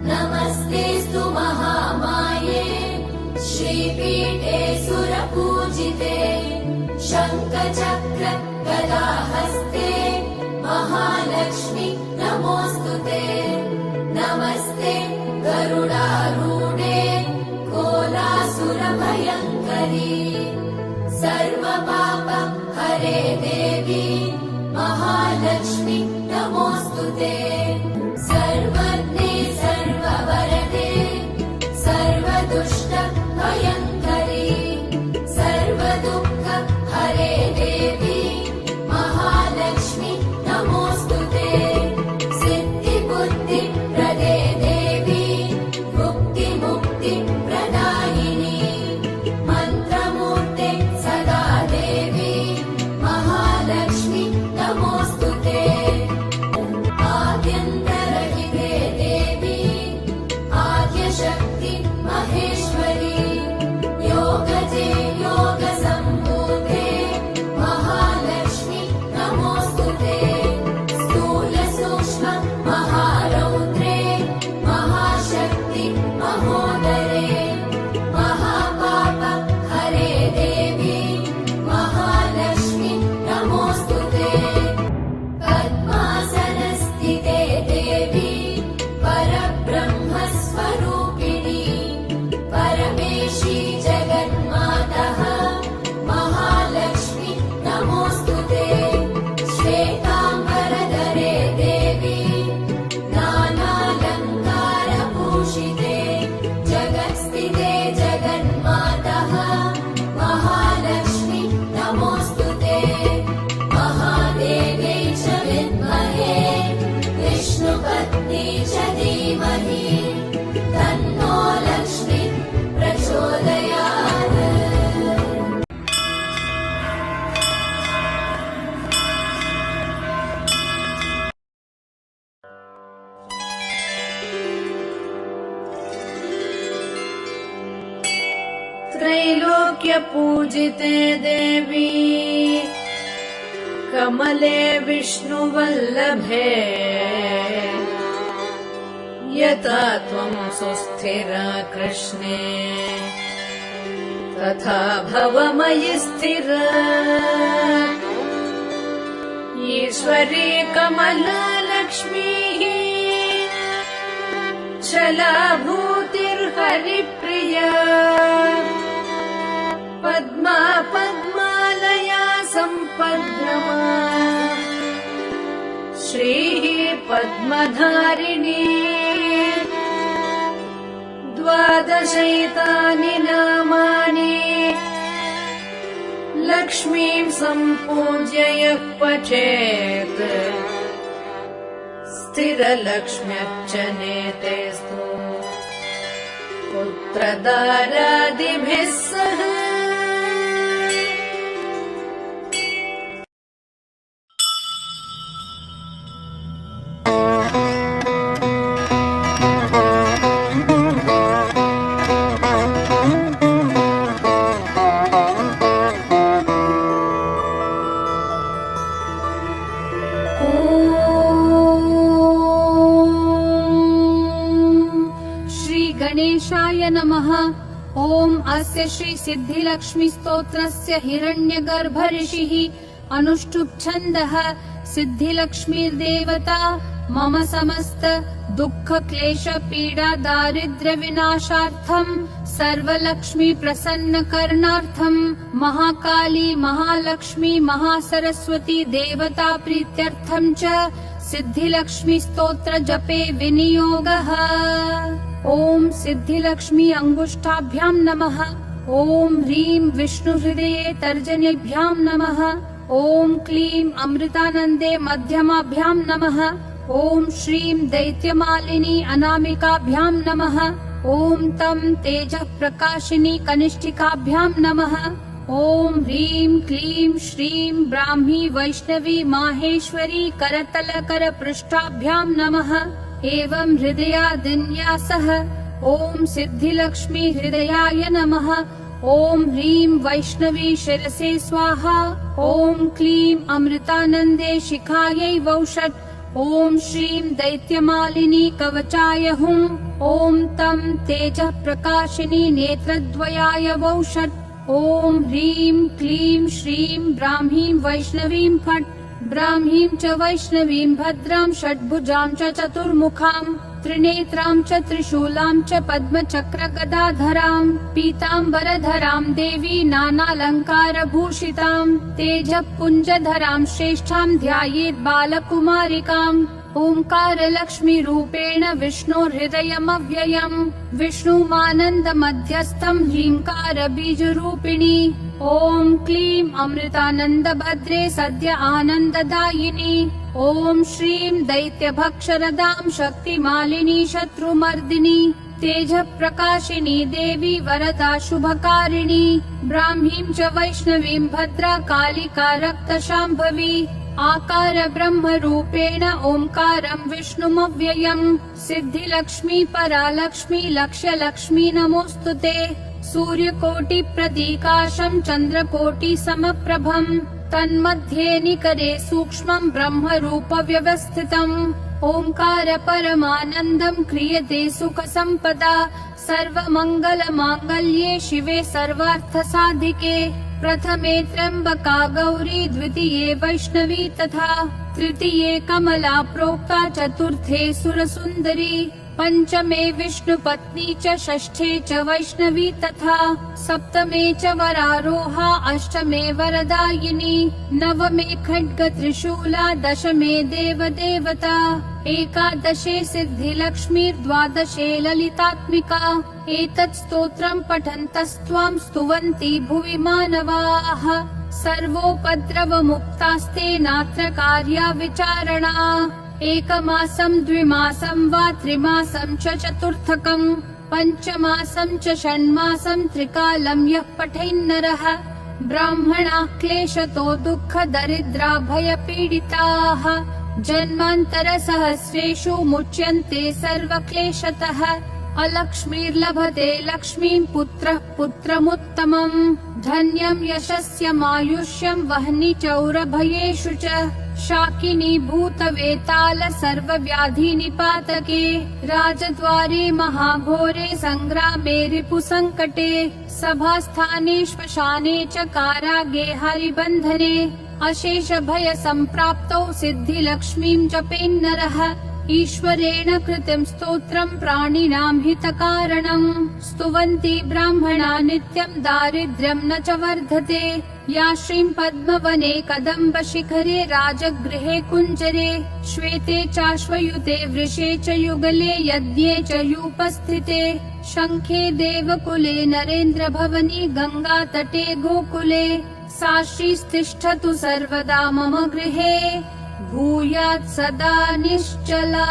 नमस्तेऽस्तु महामाये श्रीपीठे सुरपूजिते शङ्खचक्र गदाहस्ते महालक्ष्मी नमोऽस्तुते। नमस्ते गरुडारूढे कोलासुरभयङ्करी सर्वपाप हरे देवी महालक्ष्मी नमोऽस्तुते। सर्वज्ञे सर्ववरदे सर्वदुष्ट भयङ्करी सर्वदुःख हरे देवी महालक्ष्मी नमोऽस्तुते। सिद्धिबुद्धि प्रदे देवी भुक्तिमुक्ति प्रदायिनी मन्त्रमूर्ते सदा देवी महालक्ष्मी नमोऽस्तुते। आद्यन्तरहिते देवी आद्यशक्ति महेश्वरी योगजे योगसम्भूते महालक्ष्मी नमोऽस्तुते। स्थूलसूक्ष्म महारौद्रे महाशक्ति महोदरे महापाप हरे देवी महालक्ष्मी नमोऽस्तुते। पद्मासनस्थिते देवी परब्रह्मस्वरूपिणी परमेशी जगन्मातः महालक्ष्मी नमोऽस्तुते। श्वेताम्बरधरे देवी नानालङ्कारभूषिते जगत्स्थिते जगन्मातः महालक्ष्मी नमोऽस्तुते। महादेव्यै च विद्महे विष्णुपत्नी च धीमहि तन्नो लक्ष्मी प्रचोदयात्। त्रैलोक्यपूजिते देवी कमले विष्णुवल्लभे यथा त्वं सुस्थिरा कृष्णे तथा भव मयि स्थिरा। ईश्वरी कमला लक्ष्मीः छलाभूतिर्हरिप्रिया पद्मा पद्मालया सम्पद्रमा श्रीः पद्मधारिणी। द्वादशैतानि नामानि लक्ष्मीं सम्पूज्य यः पठेत् स्थिरलक्ष्म्यर्चनेतेस्तु पुत्रदारादिभिः सह। गणेशाय नमः। ओम अस्य श्री सिद्धिलक्ष्मी स्तोत्रस्य हिरण्यगर्भ ऋषिः अनुष्टुप् छन्दः। सिद्धिलक्ष्मीर्देवता मम समस्त दुःख क्लेश पीडा दारिद्र्य विनाशार्थं सर्वलक्ष्मी प्रसन्न करणार्थं महाकाली महालक्ष्मी महासरस्वती देवता प्रीत्यर्थं च सिद्धिलक्ष्मी स्तोत्र जपे विनियोगः। ओम सिद्धिलक्ष्मी अंगुष्ठाभ्यां नमः। ओम ह्रीं विष्णुहृदये तर्जनीभ्यां नमः। ओम क्लीं अमृतानन्दे मध्यमाभ्यां नमः। ओम श्रीं दैत्यमालिनी अनामिकाभ्यां नमः। ओम तं तेजः प्रकाशिनी कनिष्ठिकाभ्यां नमः। ओम ह्रीं क्लीं श्रीं ब्राह्मी वैष्णवी माहेश्वरी करतलकर पृष्ठाभ्यां नमः। एवं हृदयादिन्यासः। ओम सिद्धिलक्ष्मी हृदयाय नमः। ओम ह्रीं वैष्णवी शिरसे स्वाहा। ओम क्लीं अमृतानन्दे शिखायै वौषट्। ॐ श्रीं दैत्यमालिनी कवचाय हुं ॐ तं तेजः प्रकाशिनी नेत्रद्वयाय वौषट् ॐ ह्रीं क्लीं श्रीं ब्राह्मीं वैष्णवीं फट् ब्राह्मीं च वैष्णवीं भद्रां षड्भुजां च चतुर्मुखां त्रिनेत्रां च त्रिशूलां च पद्मचक्रगदाधरां पीताम्बरधरां देवी नानालङ्कारभूषितां तेजःपुञ्जधरां श्रेष्ठां ध्यायेत् बालकुमारिकाम् ओङ्कारलक्ष्मीरूपेण विष्णोर्हृदयमव्ययम् विष्णुमानन्दमध्यस्थं ह्रीङ्कारबीजरूपिणी ॐ क्लीं अमृतानन्दभद्रे सद्य आनन्ददायिनी ॐ श्रीं दैत्यभक्षरदां शक्तिमालिनी शत्रुमर्दिनी तेजःप्रकाशिनी देवी वरदा शुभकारिणी ब्राह्मीं च वैष्णवीं भद्रा कालिका रक्तशाम्भवी आकार ब्रह्मरूपेण ओंकारं विष्णुमव्ययम् सिद्धिलक्ष्मी परालक्ष्मी लक्ष्यलक्ष्मी नमोस्तुते सूर्यकोटिप्रदीकाशं चन्द्रकोटिसमप्रभम् तन्मध्ये निकरे सूक्ष्मं ब्रह्मरूपव्यवस्थितम् ओंकार परमानन्दं क्रियते सुखसम्पदा सर्वमङ्गलमाङ्गल्ये शिवे सर्वार्थसाधिके प्रथमे त्र्यम्बका गौरी द्वितीये वैष्णवी तथा तृतीये कमला प्रोक्ता चतुर्थे सुरसुन्दरी पंचमे विष्णुपत्नी च षष्ठे च वैष्णवी तथा सप्तमे च वरारोहा अष्टमे वरदायिनी नवमे खड्ग त्रिशूला दशमे देवदेवता एकादशे सिद्धिलक्ष्मी द्वादशे ललितात्मिका एतत् स्तोत्रं पठन्तस्त्वां स्तुवन्ति भुवि मानवाः सर्वोपद्रवमुक्तास्ते नात्र कार्या विचारणा एकमासं द्विमासं वा त्रिमासं च चतुर्थकम् पञ्चमासं च षण्मासं त्रिकालं यः पठेन्नरः ब्राह्मणाः क्लेशतो दुःख दरिद्रा भयपीडिताः जन्मान्तरसहस्रेषु मुच्यन्ते सर्वक्लेशतः अलक्ष्मीर्लभते लक्ष्मीं पुत्रः पुत्रमुत्तमम् धन्यं यशस्यमायुष्यं वह्नि चौरभयेषु च शाकिनी भूतवेताल सर्वव्याधिनिपातके राजद्वारे महाघोरे संग्रामे रिपुसङ्कटे सभास्थाने श्मशाने च कारागे हरिबन्धने अशेष भय सम्प्राप्तौ सिद्धिलक्ष्मीं जपेन्नरः ईश्वरेण कृतं स्तोत्रं प्राणिनां हितकारणम् स्तुवन्ति ब्राह्मणा नित्यं दारिद्र्यं न च वर्धते या श्रीं पद्मवने कदम्बशिखरे राजगृहे कुञ्जरे श्वेते चाश्वयुते वृषे च युगले यज्ञे च यूपस्थिते शङ्खे देवकुले नरेन्द्रभवनी गङ्गातटे गोकुले सा श्रीस्तिष्ठतु सर्वदा मम गृहे भूयात् सदा निश्चला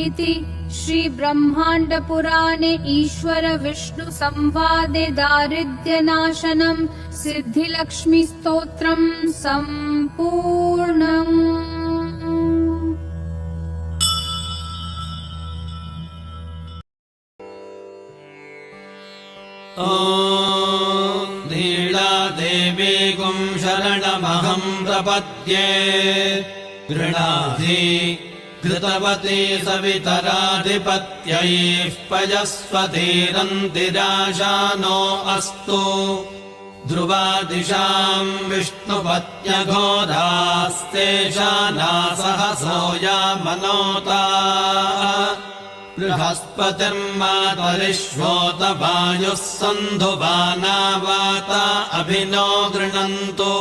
इति श्री ब्रह्माण्ड पुराणे ईश्वर विष्णु संवादे दारिद्र्यनाशनं सिद्धिलक्ष्मी स्तोत्रं सम्पूर्णम्। देवी गुं शरणमहं प्रपद्ये गृणाधि घृतवती सवितराधिपत्यैः पयस्वतीरन्तिराशानो अस्तु ध्रुवादिशां विष्णुपत्न्यघोरास्तेषा नासहसो यामनोता बृहस्पतिर्मातरिश्वोतवायुः सन्धुवाना वाता अभिनो गृणन्तु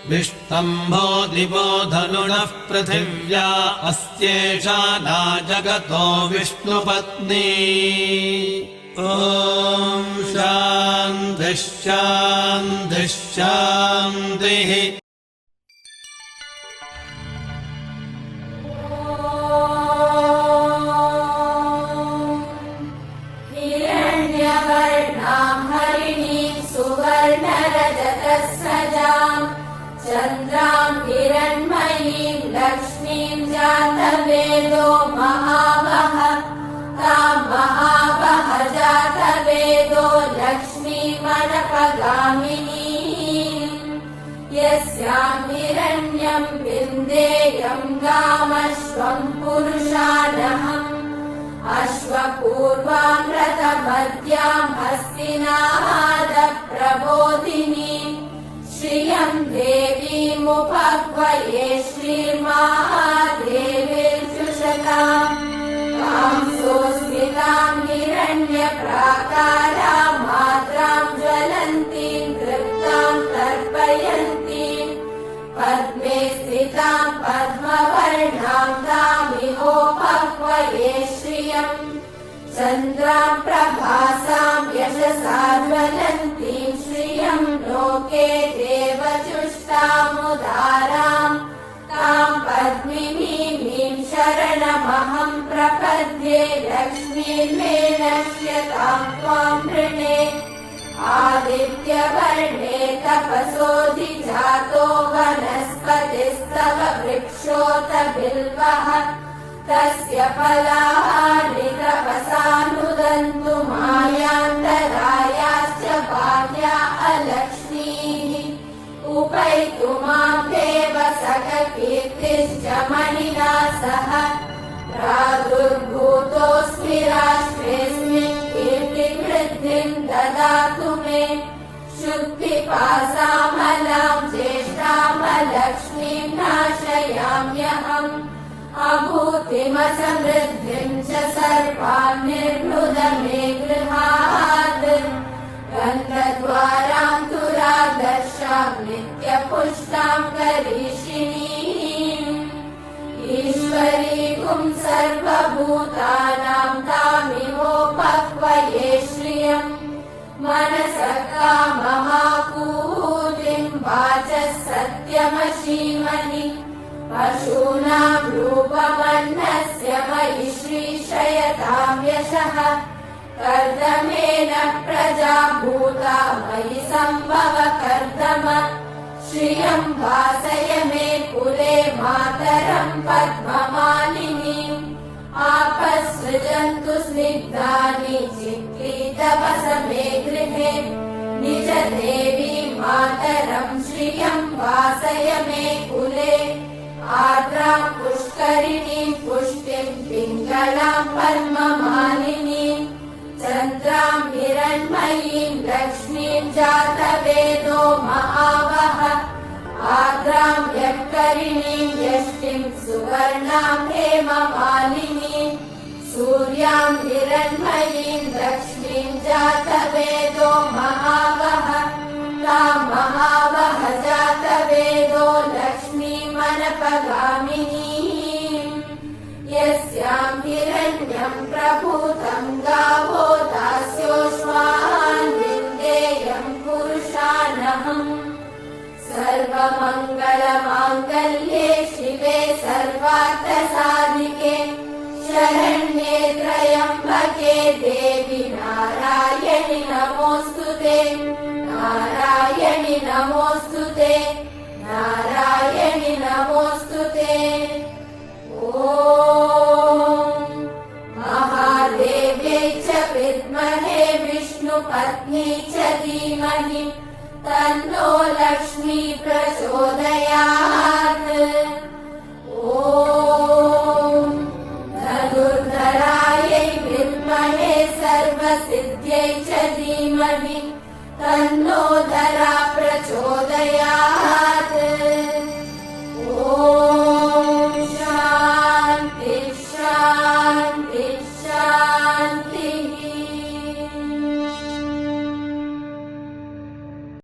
विष्टम्भो दिवो धनुनः पृथिव्या अस्त्येषा ना जगतो विष्णुपत्नी ॐ शान्तिः शान्तिः शान्तिः। चन्द्रां हिरण्मयीं लक्ष्मीं जातवेदो महावः तां महावः जातवेदो लक्ष्मीमनपगामिनीम् यस्याम् हिरण्यम् विन्देयम् गामश्वम् पुरुषानहम् अश्वपूर्वाम् रथमद्याम् हस्तिनादप्रबोधिनीम् श्रियम् देवीमुपह्वये श्रीर्महादेवीर्जुषताम् ताम् सोऽस्मिताम् हिरण्यप्राकाराम् मात्राम् ज्वलन्तीम् तृप्ताम् तर्पयन्तीम् पद्मे स्थिताम् पद्मवर्णाम् तामिहोपह्वये श्रियम् चन्द्राम् प्रभासाम् यशसा ज्वलन्तीम् श्रियम् लोके देवजुष्टामुदाराम् ताम् पद्मिनीमीम् शरणमहम् प्रपद्ये लक्ष्मीर्मे नश्यताम् त्वाम् वृणे आदित्यवर्णे तपसोऽधिजातो वनस्पतिस्तव वृक्षोत बिल्वः तस्य फलानि तपसानुदन्तु मायान्तरायाश्च बाह्या अलक्ष्मीः उपैतु माम् देव सखकीर्तिश्च मणिना सह प्रादुर्भूतोऽस्मि राष्ट्रेऽस्मिन् कीर्तिवृद्धिम् ददातु मे शुद्धिपासामलाम् ज्येष्ठामलक्ष्मीम् नाशयाम्यहम् अभूतिमसमृद्धिम् च सर्वान् निर्मृद मे गृहात् गन्धद्वाराम् दुरादर्शाम् नित्यपुष्टाम् करीषिणीम् ईश्वरीकुम् सर्वभूतानाम् तामिहोपह्वये श्रियम् मनसः काममाकूतिम् वाचः सत्यमशीमहि पशूनाम् रूपमन्नस्य मयि श्रीशयताम् यशः कर्दमेन प्रजा भूता मयि सम्भव कर्दम श्रियम् वासय मे कुले मातरम् पद्ममालिनीम् आपसृजन्तु स्निग्धानि चिक्लीतवस मे गृहे निज देवी मातरम् श्रियम् वासय मे कुले आर्द्राम् पुष्करिणीम् पुष्टिम् पिङ्गलाम् पद्ममालिनीम् चन्द्राम् हिरण्मयीम् लक्ष्मीम् जातवेदो महावः आर्द्राम् यत्करिणीम् यष्टिम् सुवर्णाम् हेममालिनीम् सूर्याम् हिरण्मयीम् लक्ष्मीम् जातवेदो महावः ताम् महावः जातवेदो लक्ष्मीमनपगामिनीम् यस्याम् हिरण्यम् प्रभूतम् गावो दास्योऽश्वान् विन्देयम् पुरुषानहम् सर्वमङ्गलमाङ्गल्ये शिवे सर्वार्थसाधिके शरण्ये त्र्यम्बके देवि नारायणि नमोऽस्तुते नारायणि नमोऽस्तुते नारायणि नमोऽस्तुते ॐ महादेव्यै च विद्महे विष्णुपत्नी च धीमहि तन्नो लक्ष्मी प्रचोदयात् ॐ धनुर्धरायै विद्महे सर्वसिद्ध्यै च धीमहि तन्नो धरा प्रचोदयात् ॐ शान्ति शान्ति शान्ति